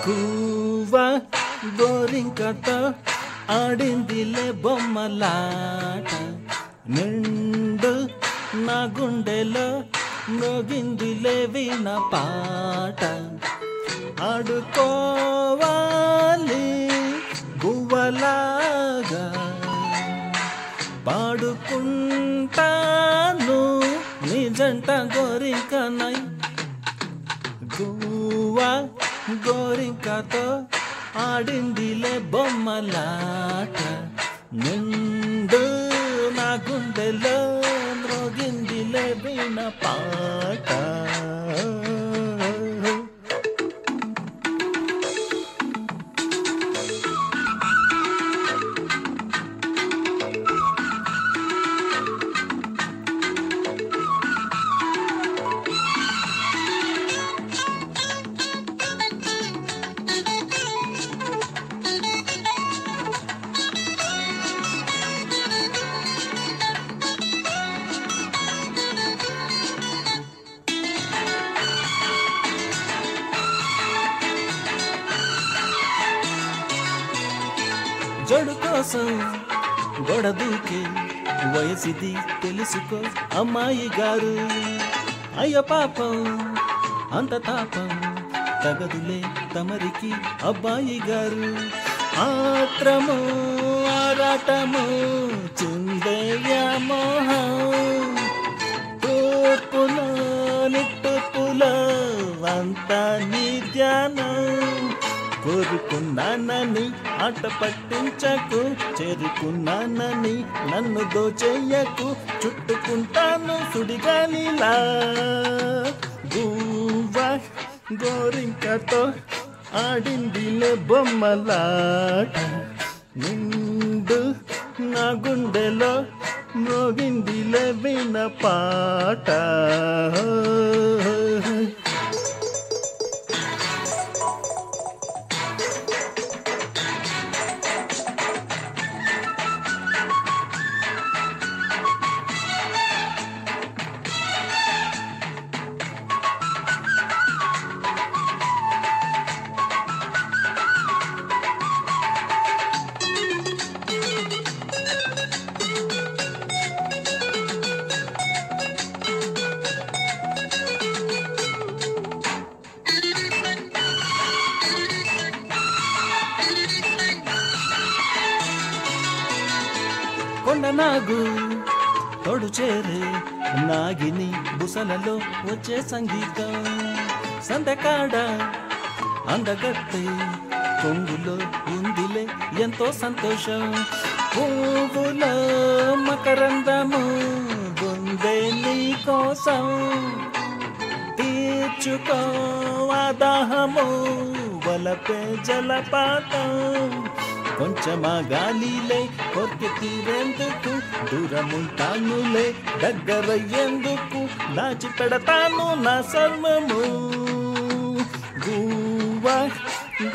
గువ్వ గోరింకతో ఆడిందిలే బొమ్మలాట నిండు నా గుండెలో మోగిందిలే వీణ పాట ఆడుకోవాలి గువ్వలాగా పాడుకుంటాను నీ జంట గోరింకనై గువ్వ గోరింకతో ఆడిందిలే బొమ్మలాట నిండు నా గుండెలో మ్రోగిందిలే వీణ పాట జడు కోసం గొడ దూకే వయసిది తెలుసుకో అమ్మాయి గారు అయ్య పాపం అంత తాపం తగదులే తమరికి అబ్బాయి గారు ఆత్రము ఆరాటము చిందే వ్యామోహం తూర్పులో నిట్టూర్పులో అంతా నీ ధ్యానం కోరుకున్నానని ఆట పట్టించకు చేరుకున్నానని నన్ను దోచేయకు చుట్టుకుంటాను సుడిగాలిలా గువ్వ గోరింకతో ఆడిందిలే బొమ్మలాట నిండు నా గుండెలో మోగిందిలే వీణ పాట కొండనాగు తోడు చేరే నాగిని బుసలలో వచ్చే సంగీతం సందకాడ అందగత్తే కొంగులో ఉందిలే ఎంతో సంతోషం పువ్వులో మకరందము గుండె నీ కోసం తీర్చుకో దాహము వలపే జలపాతం కొంచెమా గాలిలే కొరికి తీరేందుకు దూరముంటానులే దగ్గరయ్యేందుకు దాచి పెడతాను నా సర్వము గువ్వ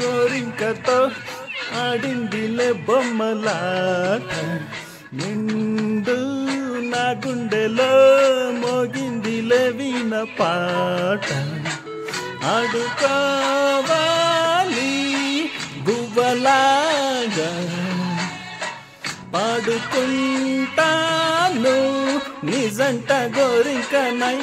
గోరింకతో ఆడిందిలే బొమ్మలాట నిండు నా గుండెలో మోగిందిలే వీణ పాట ఆడుకోవాలి గువ్వలాగా పాడుకుంటాను నిజంట గోరింకనై